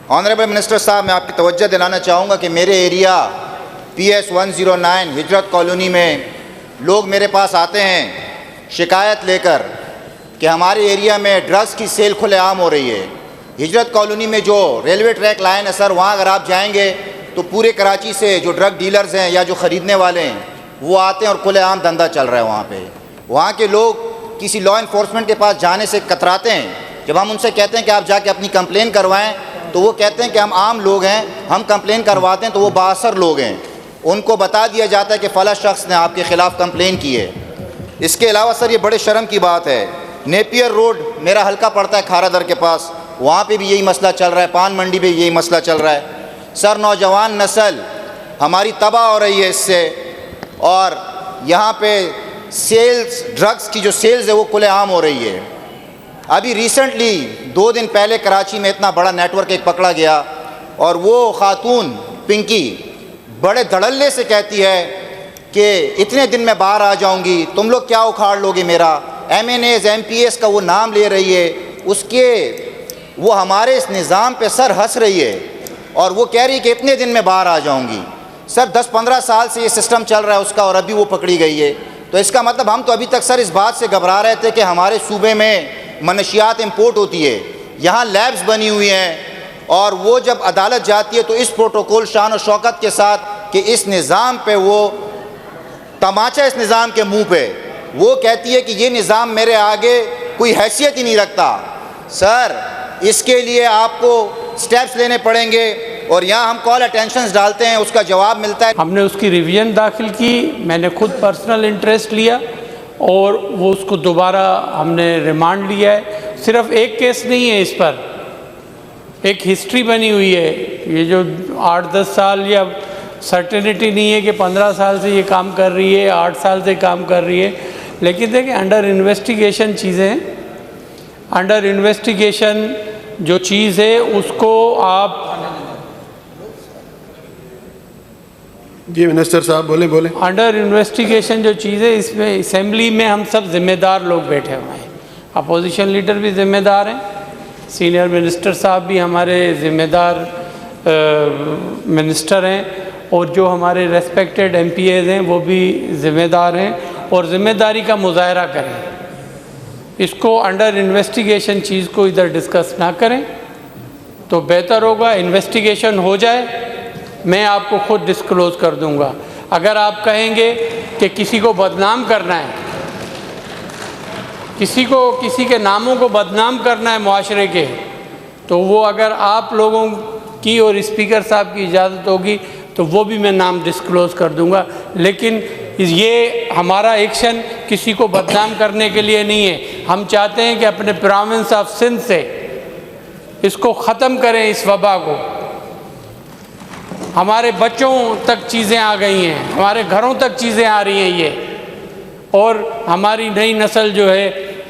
Honourable minister साहब, मैं आपकी तवज्जो दिलाना चाहूँगा कि मेरे एरिया PS 109 हिजरत कॉलोनी में लोग मेरे पास आते हैं शिकायत लेकर कि हमारे एरिया में ड्रग्स की सेल खुलेआम हो रही है। हिजरत कॉलोनी में जो रेलवे ट्रैक लाइन है सर, वहाँ अगर आप जाएंगे तो पूरे कराची से जो ड्रग डीलर्स हैं या जो ख़रीदने वाले हैं वो आते हैं और खुलेआम धंधा चल रहा है वहाँ पे। वहाँ के लोग किसी लॉ इन्फोर्समेंट के पास जाने से कतराते हैं। जब हम उनसे कहते हैं कि आप जाके अपनी कंप्लेन करवाएं तो वो कहते हैं कि हम आम लोग हैं, हम कंप्लेन करवाते हैं तो वो बाअसर लोग हैं। उनको बता दिया जाता है कि फ़ला शख्स ने आपके ख़िलाफ़ कंप्लेन की है। इसके अलावा सर ये बड़े शर्म की बात है, नेपियर रोड मेरा हल्का पड़ता है खारादर के पास, वहाँ पे भी यही मसला चल रहा है, पान मंडी पे यही मसला चल रहा है। सर नौजवान नस्ल हमारी तबाह हो रही है इससे, और यहाँ पे सेल्स, ड्रग्स की जो सेल्स है वो खुलेआम हो रही है। अभी रिसेंटली 2 दिन पहले कराची में इतना बड़ा नेटवर्क एक पकड़ा गया और वो खातून पिंकी बड़े धड़ल्ले से कहती है कि इतने दिन में बाहर आ जाऊंगी, तुम लोग क्या उखाड़ लोगे मेरा। MNAs MPs का वो नाम ले रही है, वो हमारे इस निज़ाम पे सर हंस रही है और वो कह रही है कि इतने दिन में बाहर आ जाऊंगी। सर 10-15 साल से ये सिस्टम चल रहा है उसका और अभी वो पकड़ी गई है। तो इसका मतलब हम तो अभी तक सर इस बात से घबरा रहे थे कि हमारे सूबे में मनशियात इंपोर्ट होती है, यहाँ लैब्स बनी हुई हैं, और वो जब अदालत जाती है तो इस प्रोटोकॉल शान और शौकत के साथ कि इस निज़ाम पे वो तमाचा, इस निज़ाम के मुंह पे वो कहती है कि ये निज़ाम मेरे आगे कोई हैसियत ही नहीं रखता। सर इसके लिए आपको स्टेप्स लेने पड़ेंगे और यहाँ हम कॉल अटेंशंस डालते हैं, उसका जवाब मिलता है। हमने उसकी रिवीजन दाखिल की, मैंने खुद पर्सनल इंटरेस्ट लिया और वो उसको दोबारा हमने रिमांड लिया है। सिर्फ एक केस नहीं है, इस पर एक हिस्ट्री बनी हुई है। ये जो 8-10 साल या सर्टेनिटी नहीं है कि 15 साल से ये काम कर रही है, 8 साल से काम कर रही है, लेकिन देखिए अंडर इन्वेस्टिगेशन चीज़ें हैं। अंडर इन्वेस्टिगेशन जो चीज़ है उसको आप जी मिनिस्टर साहब बोले। अंडर इन्वेस्टिगेशन जो चीज़ है इसमें असेंबली में हम सब जिम्मेदार लोग बैठे हुए हैं। अपोजिशन लीडर भी जिम्मेदार हैं, सीनियर मिनिस्टर साहब भी हमारे ज़िम्मेदार मिनिस्टर हैं, और जो हमारे रेस्पेक्टेड MPAs हैं वो भी ज़िम्मेदार हैं और ज़िम्मेदारी का मुजाहरा करें। इसको अंडर इन्वेस्टिगेशन चीज़ को इधर डिस्कस ना करें तो बेहतर होगा। इन्वेस्टिगेशन हो जाए, मैं आपको खुद डिस्क्लोज़ कर दूंगा। अगर आप कहेंगे कि किसी को बदनाम करना है, किसी के नामों को बदनाम करना है मुआशरे के, तो वो अगर आप लोगों की और स्पीकर साहब की इजाज़त होगी तो वो भी मैं नाम डिस्क्लोज़ कर दूंगा। लेकिन ये हमारा एक्शन किसी को बदनाम करने के लिए नहीं है। हम चाहते हैं कि अपने प्रोविंस ऑफ सिंध से इसको ख़त्म करें, इस वबा को। हमारे बच्चों तक चीज़ें आ गई हैं, हमारे घरों तक चीज़ें आ रही हैं ये, और हमारी नई नस्ल जो है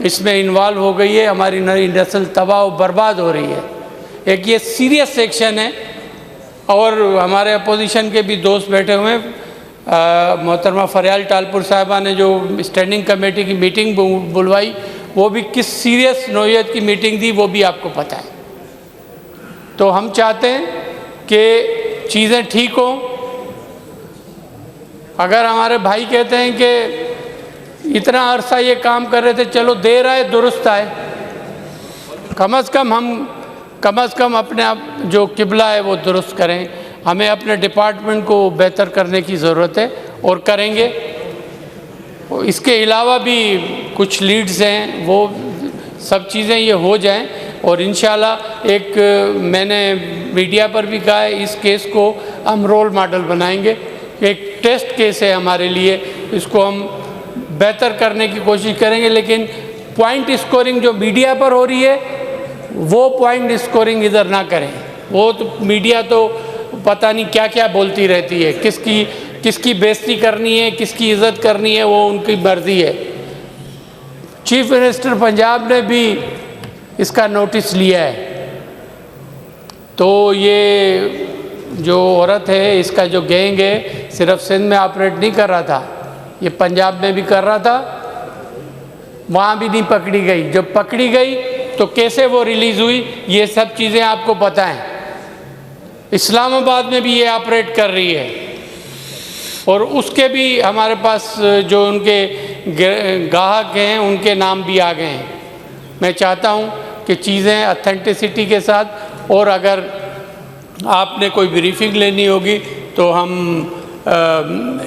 इसमें इन्वॉल्व हो गई है। हमारी नई नस्ल तबाह और बर्बाद हो रही है। एक ये सीरियस सेक्शन है। और हमारे अपोजिशन के भी दोस्त बैठे हुए हैं। मोहतरमा फरियाल टालपुर साहिबा ने जो स्टैंडिंग कमेटी की मीटिंग बुलवाई, वो भी किस सीरियस नौयत की मीटिंग थी वो भी आपको पता है। तो हम चाहते हैं कि चीज़ें ठीक हों। अगर हमारे भाई कहते हैं कि इतना अरसा ये काम कर रहे थे, चलो देर आए दुरुस्त आए, कम अज़ कम अपने आप जो किबला है वो दुरुस्त करें। हमें अपने डिपार्टमेंट को बेहतर करने की ज़रूरत है और करेंगे। इसके अलावा भी कुछ लीड्स हैं, वो सब चीज़ें ये हो जाएं और इंशाल्लाह एक मैंने मीडिया पर भी कहा है, इस केस को हम रोल मॉडल बनाएंगे। एक टेस्ट केस है हमारे लिए, इसको हम बेहतर करने की कोशिश करेंगे। लेकिन पॉइंट स्कोरिंग जो मीडिया पर हो रही है वो पॉइंट स्कोरिंग इधर ना करें। वो तो मीडिया तो पता नहीं क्या क्या बोलती रहती है, किसकी बेइज्जती करनी है, किसकी इज़्ज़त करनी है, वो उनकी मर्ज़ी है। चीफ मिनिस्टर पंजाब ने भी इसका नोटिस लिया है। तो ये जो औरत है, इसका जो गैंग है, सिर्फ सिंध में ऑपरेट नहीं कर रहा था, ये पंजाब में भी कर रहा था, वहाँ भी नहीं पकड़ी गई। जब पकड़ी गई तो कैसे वो रिलीज़ हुई, ये सब चीज़ें आपको पता हैं। इस्लामाबाद में भी ये ऑपरेट कर रही है, और उसके भी हमारे पास जो उनके ग्राहक हैं उनके नाम भी आ गए हैं। मैं चाहता हूँ कि चीज़ें ऑथेंटिसिटी के साथ, और अगर आपने कोई ब्रीफिंग लेनी होगी तो हम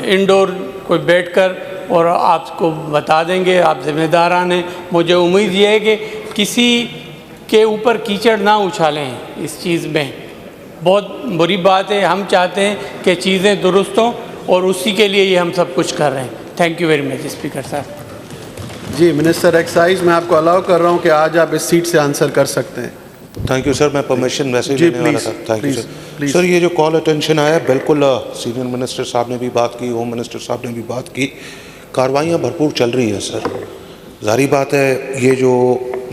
इंडोर कोई बैठकर और आपको बता देंगे, आप जिम्मेदारान हैं। मुझे उम्मीद ये है कि किसी के ऊपर कीचड़ ना उछालें इस चीज़ में, बहुत बुरी बात है। हम चाहते हैं कि चीज़ें दुरुस्त हों और उसी के लिए ये हम सब कुछ कर रहे हैं। Thank you very much speaker साहब। जी मिनिस्टर एक्साइज, मैं आपको अलाउ कर रहा हूं कि आज आप इस सीट से आंसर कर सकते हैं। थैंक यू सर, मैं परमिशन वैसे ही जी, लेने वाला प्लीज़, था। Thank you please, sir. Please. Sir ये जो कॉल अटेंशन आया, बिल्कुल सीनियर मिनिस्टर साहब ने भी बात की, होम मिनिस्टर साहब ने भी बात की, कार्रवाइयाँ भरपूर चल रही हैं सर। जाहिर बात है ये जो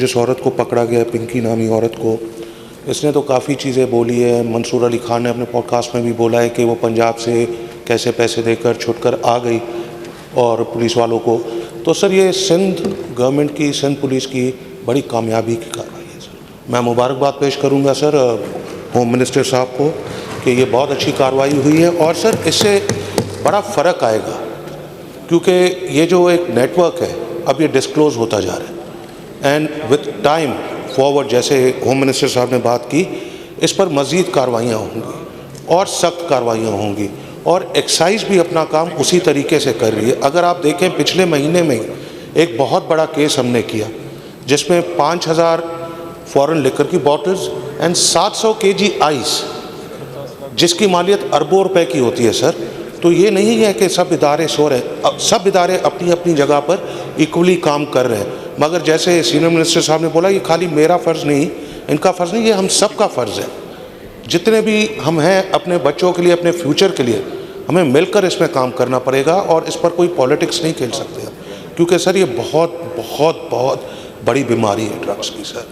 जिस औरत को पकड़ा गया, पिंकी नामी औरत को, इसने तो काफ़ी चीज़ें बोली है। मंसूर अली खान ने अपने पॉडकास्ट में भी बोला है कि वो पंजाब से कैसे पैसे देकर छुटकर आ गई और पुलिस वालों को। तो सर ये सिंध गवर्नमेंट की, सिंध पुलिस की बड़ी कामयाबी की कार्रवाई है सर। मैं मुबारकबाद पेश करूंगा सर होम मिनिस्टर साहब को कि ये बहुत अच्छी कार्रवाई हुई है। और सर इससे बड़ा फ़र्क आएगा, क्योंकि ये जो एक नेटवर्क है अब ये डिस्क्लोज़ होता जा रहा है, एंड विद टाइम फॉरवर्ड, जैसे होम मिनिस्टर साहब ने बात की, इस पर मज़ीद कार्रवाइयाँ होंगी और सख्त कार्रवाइयाँ होंगी। और एक्साइज भी अपना काम उसी तरीके से कर रही है। अगर आप देखें पिछले महीने में एक बहुत बड़ा केस हमने किया जिसमें 5000 फॉरेन लिकर की बॉटल्स एंड 700 kg आइस, जिसकी मालियत अरबों रुपए की होती है सर। तो ये नहीं है कि सब इदारे सो रहे, सब इदारे अपनी अपनी जगह पर इक्वली काम कर रहे हैं। मगर जैसे सीनियर मिनिस्टर साहब ने बोला, ये खाली मेरा फ़र्ज़ नहीं, इनका फ़र्ज़ नहीं, ये हम सब का फ़र्ज़ है। जितने भी हम हैं अपने बच्चों के लिए, अपने फ्यूचर के लिए, हमें मिलकर इसमें काम करना पड़ेगा और इस पर कोई पॉलिटिक्स नहीं खेल सकते हम, क्योंकि सर ये बहुत बहुत बहुत बड़ी बीमारी है ड्रग्स की सर।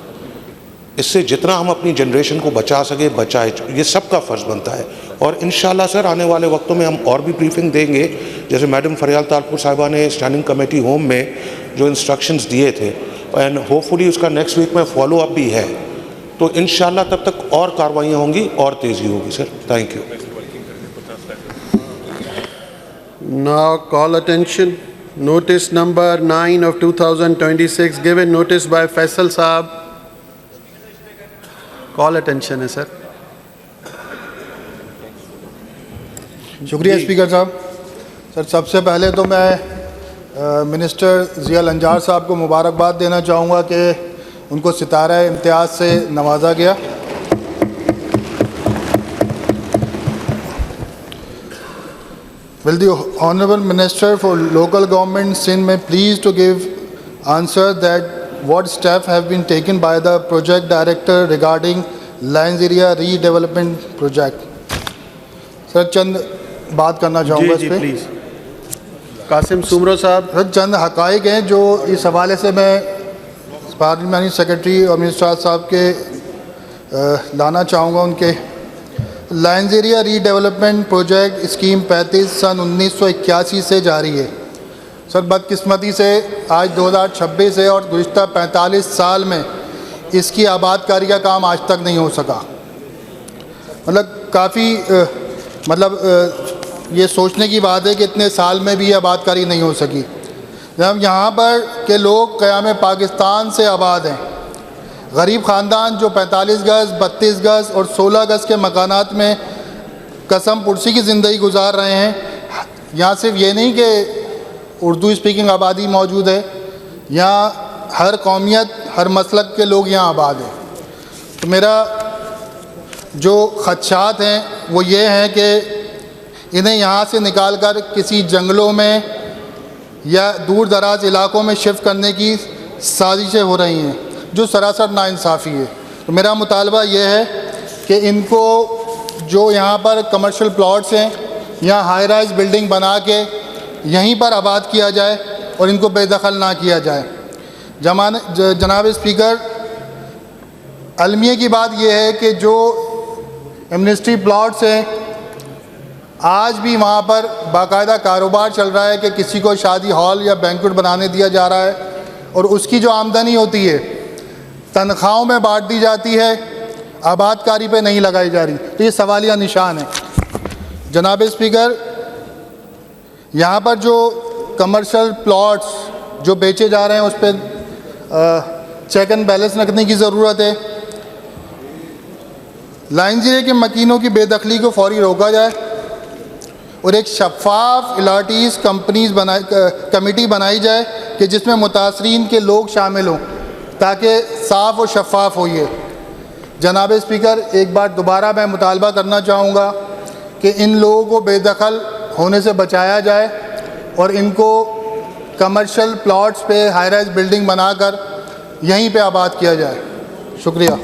इससे जितना हम अपनी जनरेशन को बचा सके बचाए, ये सबका फ़र्ज़ बनता है। और इंशाल्लाह सर आने वाले वक्तों में हम और भी ब्रीफिंग देंगे, जैसे मैडम फरियाल तालपुर साहिबा ने स्टैंडिंग कमेटी होम में जो इंस्ट्रक्शंस दिए थे, एंड होपफुली उसका नेक्स्ट वीक में फॉलो अप भी है। तो इंशाल्लाह तब तक और कार्रवाइयाँ होंगी और तेज़ी होगी sir. Thank you. Now call attention, notice number 9 of 2026 given notice by Faisal Saab. Call attention है सर। शुक्रिया स्पीकर साहब। सर सबसे पहले तो मैं मिनिस्टर ज़िया लंजार साहब को मुबारकबाद देना चाहूँगा कि उनको सितारा इम्तियाज़ से नवाजा गया। Will the Honourable Minister for Local Government Sindh may please to give answer that what steps have been taken by the project director regarding Lands Area Redevelopment Project? Sir चंद बात करना चाहूँगा इस पे। प्लीज़। कासिम सुमरो साहब। सर चंद हक़ाइक़ हैं जो इस हवाले से मैं पार्लियामेंट्री सेक्रेटरी और मिनिस्टर साहब के लाना चाहूँगा। उनके lands area redevelopment project scheme 35 सन 1981 से जारी है। सर बदकिस्मती से आज 2026 है और गुज़िश्ता 45 साल में इसकी आबादकारी का काम आज तक नहीं हो सका। मतलब काफ़ी ये सोचने की बात है कि इतने साल में भी आबादकारी नहीं हो सकी। जब यहाँ पर के लोग क़याम पाकिस्तान से आबाद हैं, गरीब ख़ानदान जो 45 गज़, 32 गज़ और 16 गज़ के मकानात में कसम पुरसी की ज़िंदगी गुजार रहे हैं। यहाँ सिर्फ ये नहीं कि उर्दू स्पीकिंग आबादी मौजूद है, यहाँ हर कौमियत, हर मसलक के लोग यहाँ आबाद हैं। तो मेरा जो ख़दशात हैं वो ये हैं कि इन्हें यहाँ से निकाल कर किसी जंगलों में या दूर दराज इलाकों में शिफ्ट करने की साजिशें हो रही हैं, जो सरासर नाइंसाफ़ी है। तो मेरा मुतालबा ये है कि इनको जो यहाँ पर कमर्शियल प्लॉट्स हैं, यहाँ हाई राइज बिल्डिंग बना के यहीं पर आबाद किया जाए और इनको बेदखल ना किया जाए। जनाब स्पीकर, अलमिया की बात यह है कि जो एमनेस्टी प्लॉट्स हैं, आज भी वहाँ पर बाकायदा कारोबार चल रहा है कि किसी को शादी हॉल या बैंक्वेट बनाने दिया जा रहा है और उसकी जो आमदनी होती है तनख्वाहों में बांट दी जाती है। आबादकारी पे नहीं लगाई जा रही, तो ये सवालिया निशान है। जनाब स्पीकर, यहाँ पर जो कमर्शियल प्लॉट्स जो बेचे जा रहे हैं उस पर चेक एंड बैलेंस रखने की ज़रूरत है। लाइन ज़ीरे के मकीनों की बेदखली को फौरी रोका जाए और एक शफाफ इलाटीज़ कमेटी बनाई जाए कि जिसमें मुतासरीन के लोग शामिल हों ताकि साफ़ और शफाफ हो। ये जनाब स्पीकर, एक बार दोबारा मैं मुतालबा करना चाहूँगा कि इन लोगों को बेदखल होने से बचाया जाए और इनको कमर्शियल प्लॉट्स पे हाई राइज बिल्डिंग बनाकर यहीं पे आबाद किया जाए। शुक्रिया।